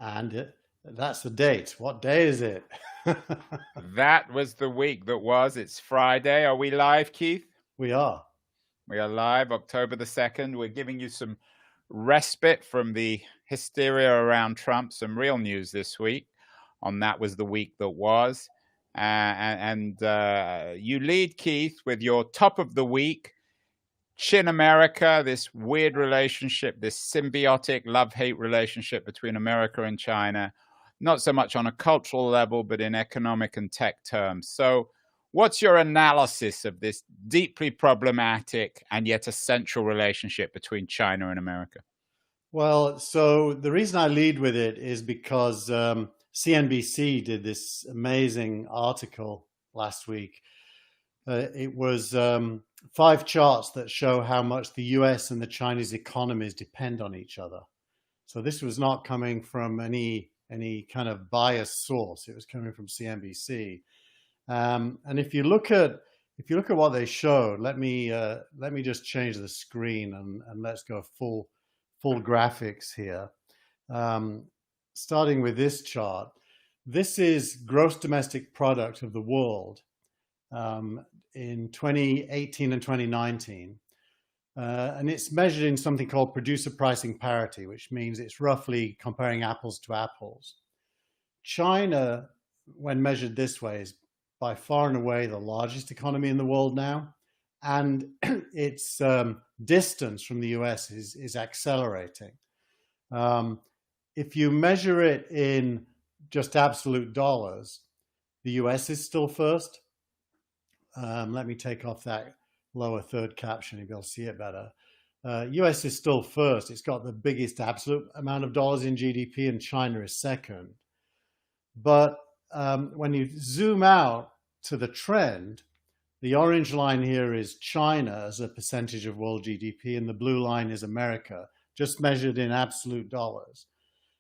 And that's the date. What day is it? That was the week that was. It's Friday. Are we live, Keith? We are. We are live, October the 2nd. We're giving you some respite from the hysteria around Trump, some real news this week on That Was the Week That Was. You lead, Keith, with your top of the week, ChinAmerica, this weird relationship, this symbiotic love-hate relationship between America and China, not so much on a cultural level, but in economic and tech terms. So what's your analysis of this deeply problematic and yet essential relationship between China and America? Well, so the reason I lead with it is because CNBC did this amazing article last week. It was 5 charts that show how much the US and the Chinese economies depend on each other. So this was not coming from any kind of biased source. It was coming from CNBC. And if you look at what they showed, let me just change the screen and let's go full graphics here. Starting with this chart, this is gross domestic product of the world in 2018 and 2019. And it's measured in something called producer pricing parity, which means it's roughly comparing apples to apples. China, when measured this way, is by far and away the largest economy in the world now. And its distance from the US is accelerating. If you measure it in just absolute dollars, the US is still first. Let me take off that lower third caption, you'll be able to see it better. US is still first. It's got the biggest absolute amount of dollars in GDP, and China is second. But when you zoom out to the trend, the orange line here is China as a percentage of world GDP, and the blue line is America, just measured in absolute dollars.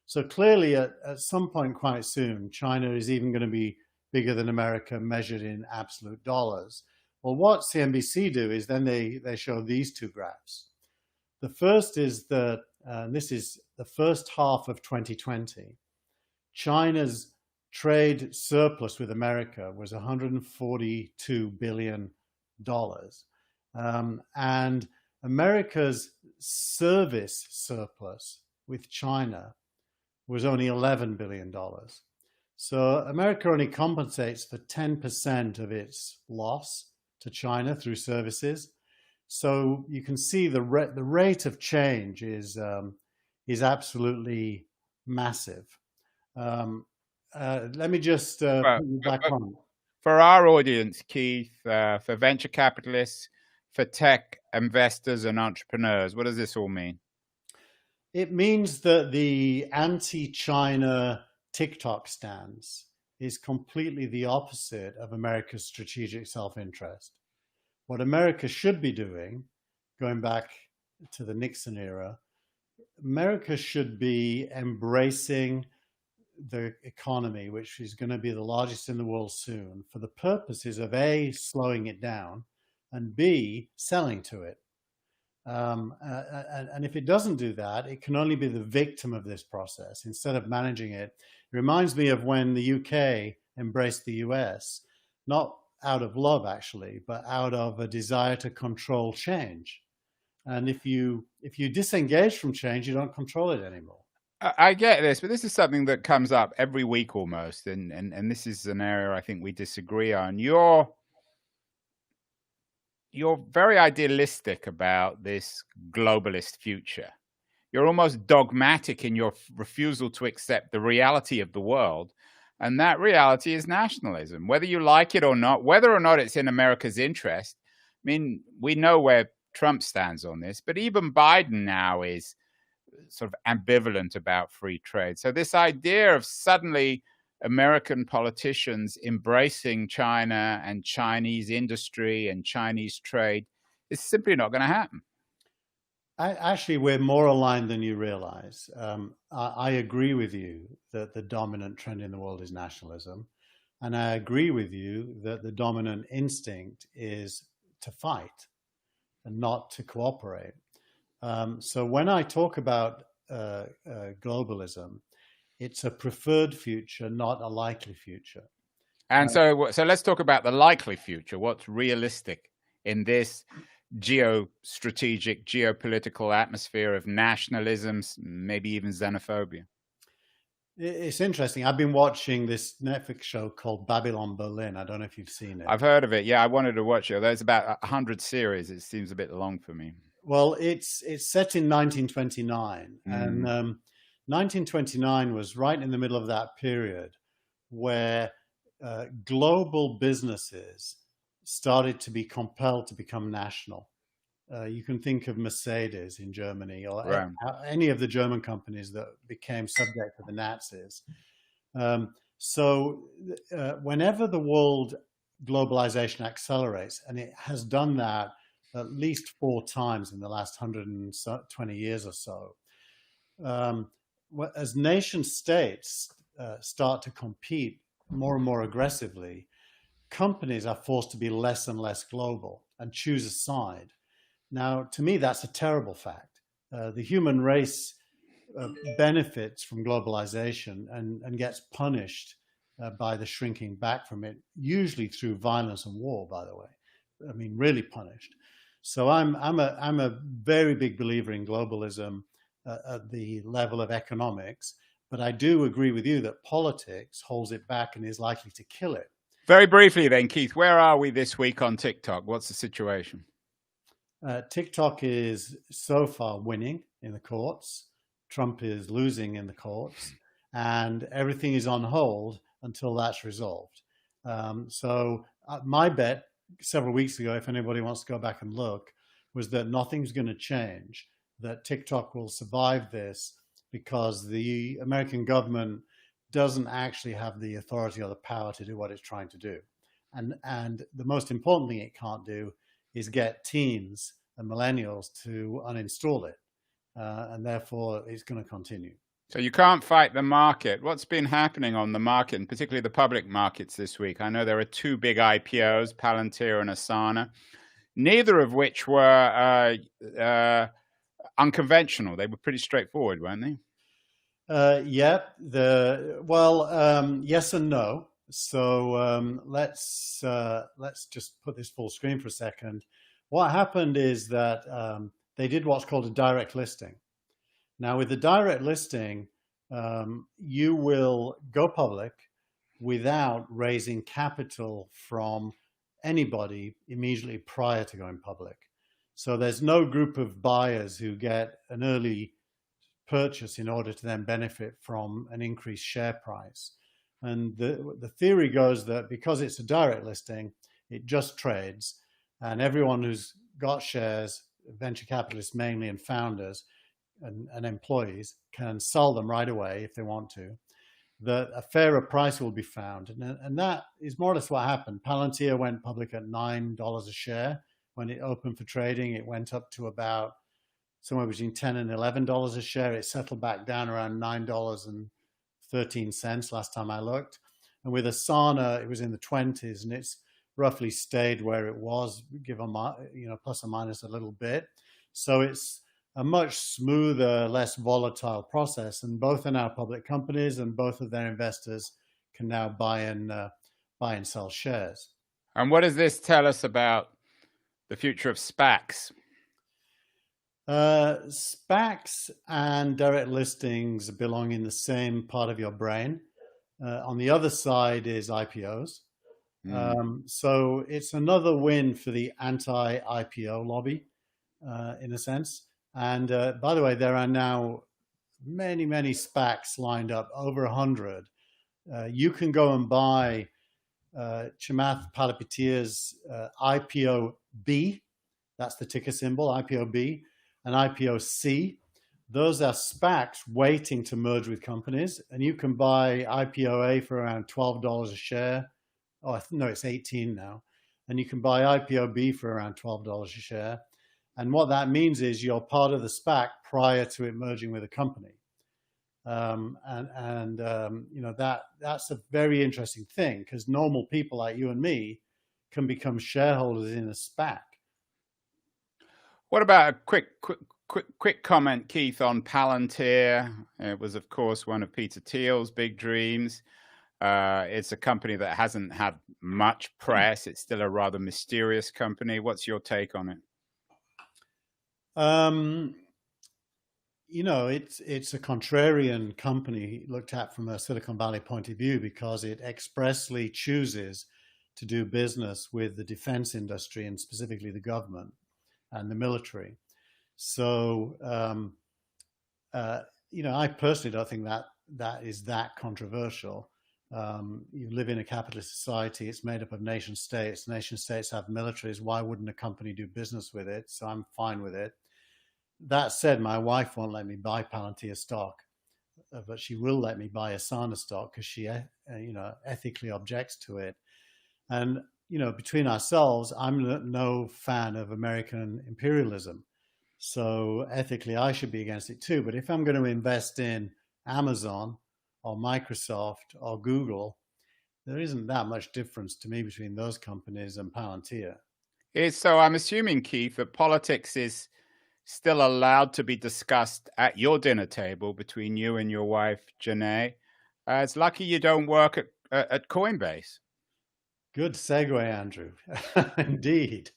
So clearly, at some point quite soon, China is even going to be bigger than America measured in absolute dollars. Well, what CNBC do is then they show these 2 graphs. The first is that, this is the first half of 2020, China's trade surplus with America was $142 billion. And America's service surplus with China was only $11 billion. So America only compensates for 10% of its loss to China through services. So you can see the rate of change is absolutely massive. Let me just put you back on. For our audience, Keith, for venture capitalists, for tech investors and entrepreneurs, what does this all mean? It means that the anti-China TikTok stance is completely the opposite of America's strategic self-interest. What America should be doing, going back to the Nixon era, America should be embracing the economy, which is going to be the largest in the world soon, for the purposes of A, slowing it down, and B, selling to it. And if it doesn't do that, it can only be the victim of this process instead of managing it. It reminds me of when the UK embraced the US, not out of love actually, but out of a desire to control change. And if you disengage from change, you don't control it anymore. I get this, but this is something that comes up every week almost, and this is an area I think we disagree on. You're very idealistic about this globalist future. You're almost dogmatic in your refusal to accept the reality of the world, and that reality is nationalism, whether you like it or not, whether or not it's in America's interest. I mean, we know where Trump stands on this, but even Biden now is sort of ambivalent about free trade. So this idea of suddenly American politicians embracing China and Chinese industry and Chinese trade is simply not going to happen. Actually, we're more aligned than you realize. I agree with you that the dominant trend in the world is nationalism. And I agree with you that the dominant instinct is to fight and not to cooperate. So when I talk about globalism, It's a preferred future, not a likely future. And so let's talk about the likely future. What's realistic in this geostrategic, geopolitical atmosphere of nationalisms, maybe even xenophobia? It's interesting. I've been watching this Netflix show called Babylon Berlin. I don't know if you've seen it. I've heard of it. Yeah, I wanted to watch it. There's about 100 series. It seems a bit long for me. Well, it's set in 1929, and 1929 was right in the middle of that period where global businesses started to be compelled to become national. You can think of Mercedes in Germany or Right. any of the German companies that became subject to the Nazis. So whenever the world globalization accelerates, and it has done that at least 4 times in the last 120 years or so, as nation states start to compete more and more aggressively, companies are forced to be less and less global and choose a side. Now, to me, that's a terrible fact. The human race benefits from globalization and gets punished by the shrinking back from it, usually through violence and war, by the way. I mean, really punished. So I'm a very big believer in globalism at the level of economics, but I do agree with you that politics holds it back and is likely to kill it. Very briefly then, Keith, where are we this week on TikTok? What's the situation? TikTok is so far winning in the courts. Trump is losing in the courts, and everything is on hold until that's resolved. So my bet several weeks ago, if anybody wants to go back and look, was that nothing's going to change, that TikTok will survive this because the American government doesn't actually have the authority or the power to do what it's trying to do. And the most important thing it can't do is get teens and millennials to uninstall it. And therefore, it's going to continue. So you can't fight the market. What's been happening on the market, and particularly the public markets this week? I know there are 2 big IPOs, Palantir and Asana, neither of which were unconventional. They were pretty straightforward, weren't they? Yeah. Yes and no. So let's just put this full screen for a second. What happened is that they did what's called a direct listing. Now, with the direct listing, you will go public without raising capital from anybody immediately prior to going public. So there's no group of buyers who get an early purchase in order to then benefit from an increased share price. And the theory goes that because it's a direct listing, it just trades, and everyone who's got shares, venture capitalists mainly and founders and employees, can sell them right away if they want to, that a fairer price will be found. And that is more or less what happened. Palantir went public at $9 a share. When it opened for trading, it went up to about somewhere between $10 and $11 a share. It settled back down around $9.13 last time I looked. And with Asana, it was in the 20s, and it's roughly stayed where it was, plus or minus a little bit. So it's a much smoother, less volatile process. And both are now public companies, and both of their investors can now buy and sell shares. And what does this tell us about the future of SPACs? SPACs and direct listings belong in the same part of your brain. On the other side is IPOs. So it's another win for the anti-IPO lobby, in a sense. And by the way, there are now many, many SPACs lined up, over 100. You can go and buy Chamath Palihapitiya's IPO B. That's the ticker symbol, IPO B, and IPO C. Those are SPACs waiting to merge with companies. And you can buy IPO A for around $12 a share. Oh, no, it's 18 now. And you can buy IPO B for around $12 a share. And what that means is you're part of the SPAC prior to it merging with a company. That's a very interesting thing, because normal people like you and me can become shareholders in a SPAC. What about a quick quick comment, Keith, on Palantir. It was, of course, one of Peter Thiel's big dreams. It's a company that hasn't had much press. It's still a rather mysterious company. What's your take on it? It's a contrarian company looked at from a Silicon Valley point of view because it expressly chooses to do business with the defense industry and specifically the government and the military. So, I personally don't think that is that controversial. You live in a capitalist society. It's made up of nation states. Nation states have militaries. Why wouldn't a company do business with it? So I'm fine with it. That said, my wife won't let me buy Palantir stock, but she will let me buy Asana stock because she, ethically objects to it. And, between ourselves, I'm no fan of American imperialism. So ethically, I should be against it too. But if I'm going to invest in Amazon or Microsoft or Google, there isn't that much difference to me between those companies and Palantir. So I'm assuming, Keith, that politics is still allowed to be discussed at your dinner table between you and your wife, Janae. It's lucky you don't work at Coinbase. Good segue, Andrew. Indeed.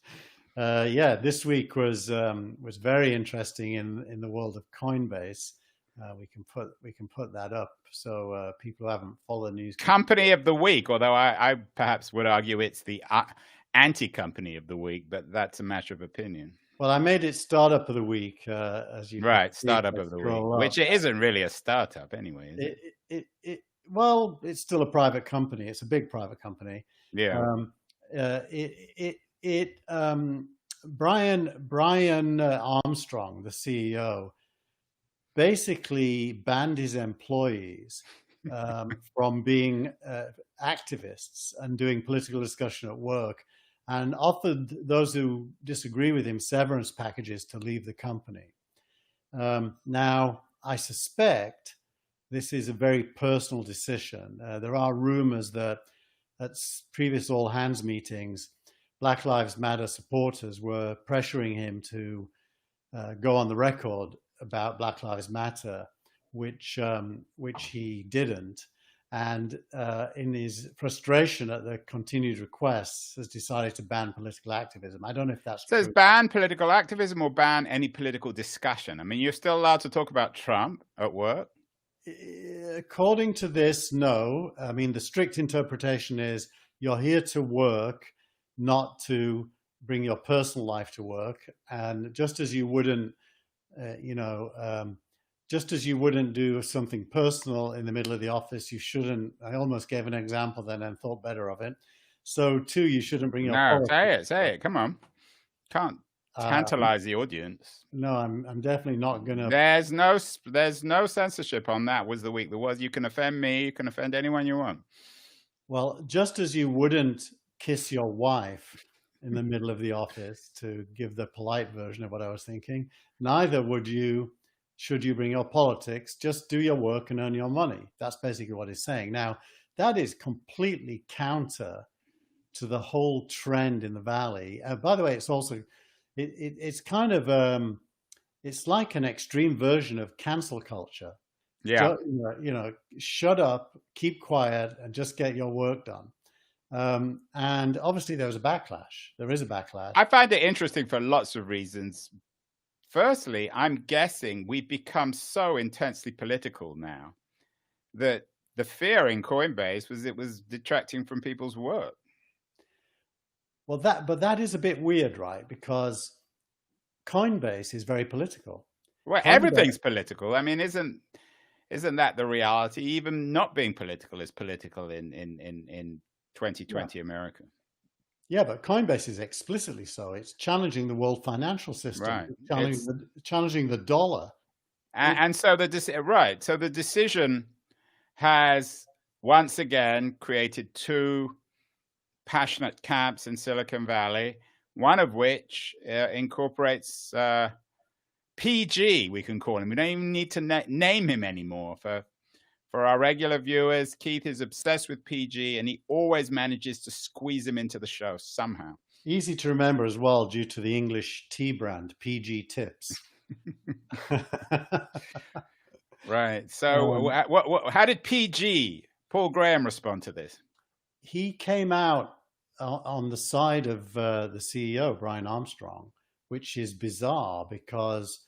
This week was very interesting in the world of Coinbase. We can put that up so people who haven't followed the news. Company of the week, although I perhaps would argue it's the anti-company of the week, but that's a matter of opinion. Well, I made it startup of the week, as you right, startup of the week, which it isn't really a startup anyway. Is it? Well, it's still a private company. It's a big private company. Yeah. Brian Armstrong, the CEO, basically banned his employees from being activists and doing political discussion at work, and offered those who disagree with him severance packages to leave the company. Now, I suspect this is a very personal decision. There are rumors that at previous all hands meetings, Black Lives Matter supporters were pressuring him to go on the record about Black Lives Matter, which he didn't. And in his frustration at the continued requests, has decided to ban political activism. I don't know if that's true. Says ban political activism or ban any political discussion. I mean, you're still allowed to talk about Trump at work. According to this, no. I mean, the strict interpretation is you're here to work, not to bring your personal life to work. And just as you wouldn't, just as you wouldn't do something personal in the middle of the office, you shouldn't. I almost gave an example then and thought better of it. So, too, you shouldn't bring your. No, say it. Come on, can't tantalize the audience. No, I'm definitely not gonna. There's no censorship on that. Was the week there was? You can offend me. You can offend anyone you want. Well, just as you wouldn't kiss your wife in the middle of the office, to give the polite version of what I was thinking, neither should you bring your politics. Just do your work and earn your money. That's basically what he's saying. Now, that is completely counter to the whole trend in the Valley. By the way, it's also, it's kind of, it's like an extreme version of cancel culture. Yeah. Shut up, keep quiet, and just get your work done. And obviously there is a backlash. I find it interesting for lots of reasons. Firstly, I'm guessing we've become so intensely political now that the fear in Coinbase was it was detracting from people's work. Well, that is a bit weird, right? Because Coinbase is very political. Well, everything's political. I mean, isn't that the reality? Even not being political is political in 2020 America. Yeah, but Coinbase is explicitly so. It's challenging the world financial system, right. challenging the dollar. And so the decision has once again created two passionate camps in Silicon Valley, one of which incorporates PG, we can call him. We don't even need to name him anymore. For our regular viewers, Keith is obsessed with PG, and he always manages to squeeze him into the show somehow. Easy to remember as well due to the English tea brand, PG Tips. Right. So, how did Paul Graham respond to this? He came out on the side of the CEO, Brian Armstrong, which is bizarre because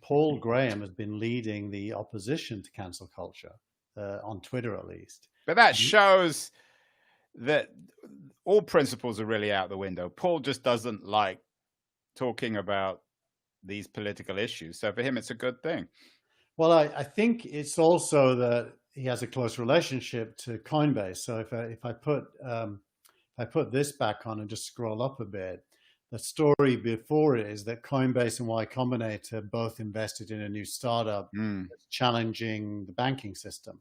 Paul Graham has been leading the opposition to cancel culture on Twitter, at least. But that shows that all principles are really out the window. Paul just doesn't like talking about these political issues. So for him, it's a good thing. Well, I think it's also that he has a close relationship to Coinbase. So if I put this back on and just scroll up a bit, the story before it is that Coinbase and Y Combinator both invested in a new startup that's challenging the banking system,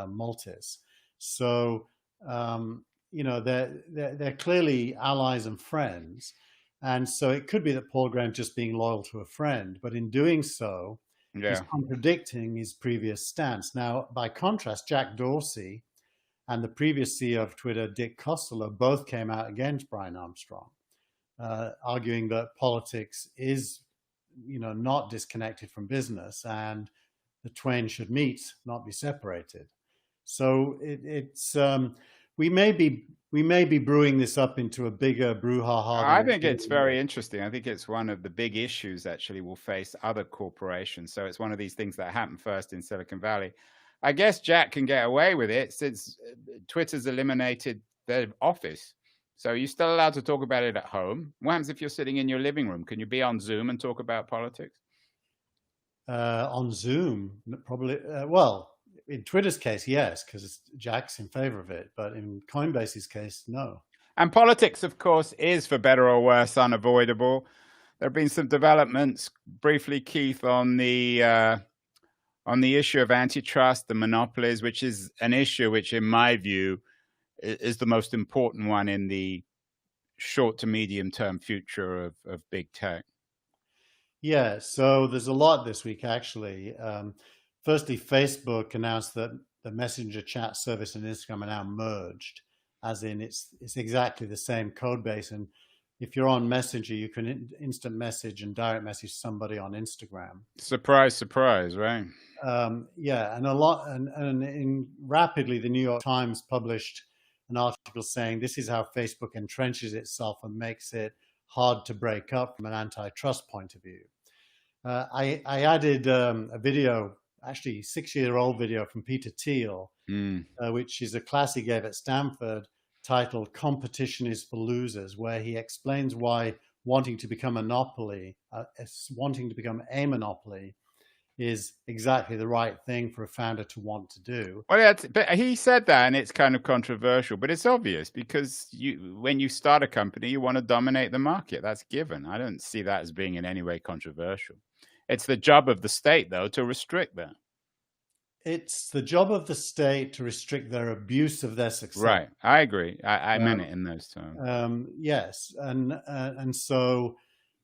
Multis. So they're clearly allies and friends, and so it could be that Paul Graham just being loyal to a friend, but in doing so, he's contradicting his previous stance. Now, by contrast, Jack Dorsey and the previous CEO of Twitter, Dick Costolo, both came out against Brian Armstrong, arguing that politics is, not disconnected from business, and the twain should meet, not be separated. So it's we may be brewing this up into a bigger brouhaha. I think it's very interesting. I think it's one of the big issues actually will face other corporations. So it's one of these things that happened first in Silicon Valley. I guess Jack can get away with it since Twitter's eliminated their office. So you're still allowed to talk about it at home. What happens if you're sitting in your living room? Can you be on Zoom and talk about politics? On Zoom, probably. Well, in Twitter's case, yes, because Jack's in favor of it. But in Coinbase's case, no. And politics, of course, is, for better or worse, unavoidable. There have been some developments, briefly, Keith, on the issue of antitrust, the monopolies, which is an issue which, in my view, is the most important one in the short to medium term future of big tech. Yeah, so there's a lot this week, actually. Firstly, Facebook announced that the Messenger chat service and Instagram are now merged, as in it's exactly the same code base. And if you're on Messenger, you can instant message and direct message somebody on Instagram. Surprise, surprise, right? Yeah, and rapidly, the New York Times published an article saying this is how Facebook entrenches itself and makes it hard to break up from an antitrust point of view. I added a video, actually 6-year-old video from Peter Thiel, which is a class he gave at Stanford titled "Competition is for Losers," where he explains why wanting to become a monopoly is exactly the right thing for a founder to want to do. Well, but he said that, and it's kind of controversial, but it's obvious because when you start a company, you want to dominate the market. That's given. I don't see that as being in any way controversial. It's the job of the state, though, to restrict that. It's the job of the state to restrict their abuse of their success. Right. I agree. I meant it in those terms. Yes. And so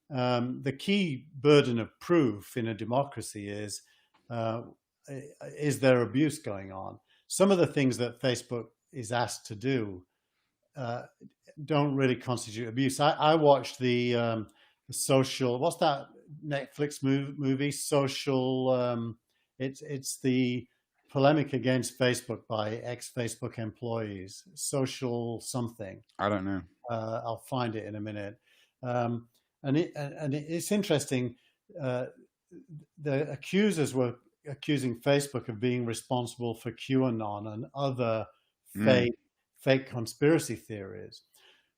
the key burden of proof in a democracy is there abuse going on? Some of the things that Facebook is asked to do don't really constitute abuse. I watched the social, what's that Netflix movie? Social, it's the polemic against Facebook by ex-Facebook employees. Social something. I don't know. I'll find it in a minute. And it's interesting. The accusers were accusing Facebook of being responsible for QAnon and other fake conspiracy theories.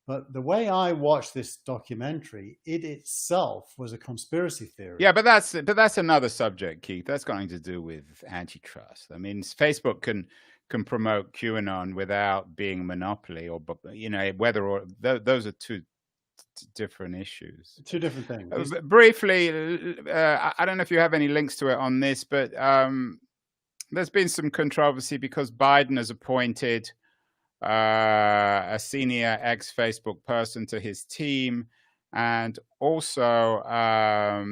But the way I watched this documentary, it itself was a conspiracy theory. Yeah, but that's another subject, Keith. That's got to do with antitrust. I mean, Facebook can promote QAnon without being a monopoly, or whether or those are two different issues. Two different things. Briefly, I don't know if you have any links to it on this, but there's been some controversy because Biden has appointed a senior ex-Facebook person to his team. And also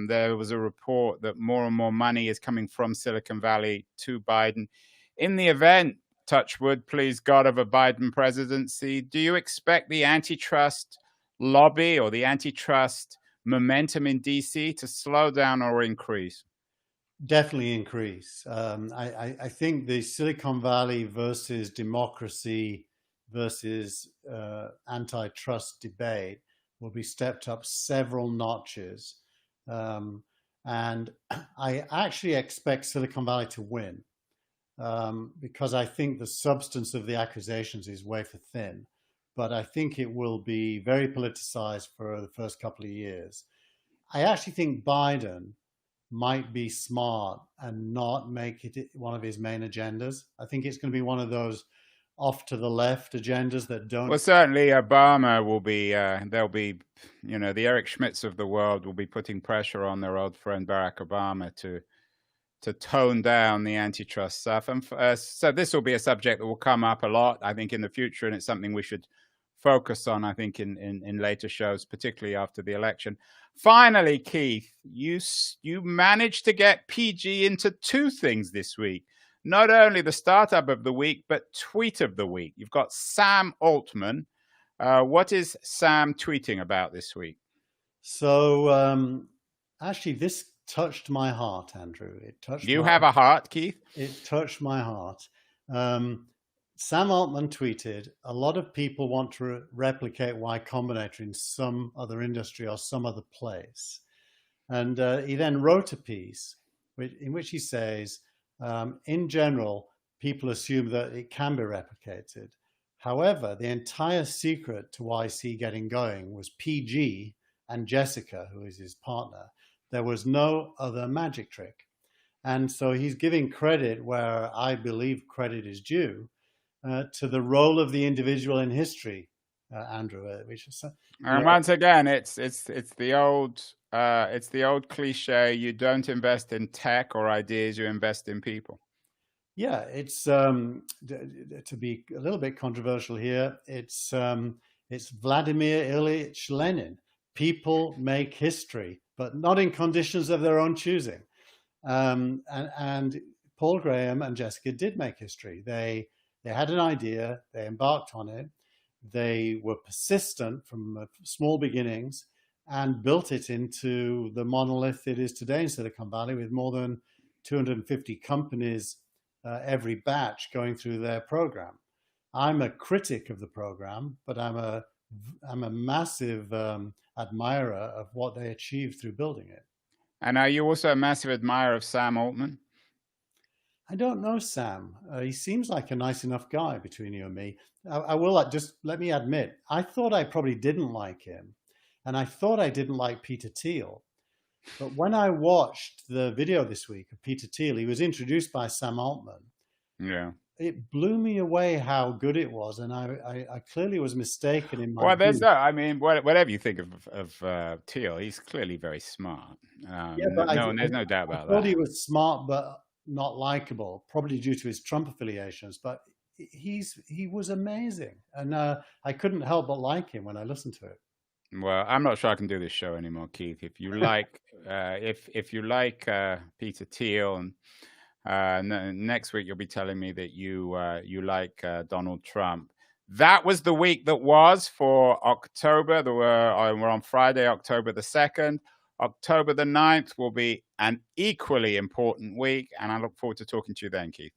there was a report that more and more money is coming from Silicon Valley to Biden. In the event, touch wood, please God, of a Biden presidency, do you expect the antitrust lobby or the antitrust momentum in DC to slow down or increase? Definitely increase. I think the Silicon Valley versus democracy versus antitrust debate will be stepped up several notches. And I actually expect Silicon Valley to win because I think the substance of the accusations is wafer thin. But I think it will be very politicized for the first couple of years. I actually think Biden might be smart and not make it one of his main agendas. I think it's going to be one of those off to the left agendas that don't. Well, certainly Obama will be, they'll be, the Eric Schmidts of the world will be putting pressure on their old friend Barack Obama to tone down the antitrust stuff. And so this will be a subject that will come up a lot, I think, in the future. And it's something we should focus on, I think, in later shows, particularly after the election. Finally, Keith, you managed to get PG into two things this week. Not only the startup of the week, but tweet of the week. You've got Sam Altman. What is Sam tweeting about this week? So actually, this touched my heart, Andrew. It touched. You have a heart, Keith? It touched my heart. Sam Altman tweeted, "A lot of people want to replicate Y Combinator in some other industry or some other place." And he then wrote a piece in which he says, in general, people assume that it can be replicated. However, the entire secret to YC getting going was PG and Jessica, who is his partner. There was no other magic trick. And so he's giving credit where I believe credit is due to the role of the individual in history, Andrew. Which is, and once again, it's the old cliche: you don't invest in tech or ideas, you invest in people. Yeah, it's to be a little bit controversial here. It's Vladimir Ilyich Lenin. People make history, but not in conditions of their own choosing. And Paul Graham and Jessica did make history. They had an idea, they embarked on it, they were persistent from small beginnings and built it into the monolith it is today in Silicon Valley, with more than 250 companies every batch going through their program. I'm a critic of the program, but I'm a massive admirer of what they achieved through building it. And are you also a massive admirer of Sam Altman? I don't know Sam. He seems like a nice enough guy between you and me. I will just let me admit, I thought I probably didn't like him. And I thought I didn't like Peter Thiel. But when I watched the video this week of Peter Thiel, he was introduced by Sam Altman. Yeah. It blew me away how good it was. And I clearly was mistaken in my Well, whatever you think of Thiel, he's clearly very smart. Yeah, but there's no doubt about that. I thought he was smart, but not likable, probably due to his Trump affiliations. But he was amazing. And I couldn't help but like him when I listened to it. Well, I'm not sure I can do this show anymore, Keith. If you like, if you like Peter Thiel, and next week you'll be telling me that you like Donald Trump. That was the week that was for October. We're on Friday, October the 2nd. October the 9th will be an equally important week, and I look forward to talking to you then, Keith.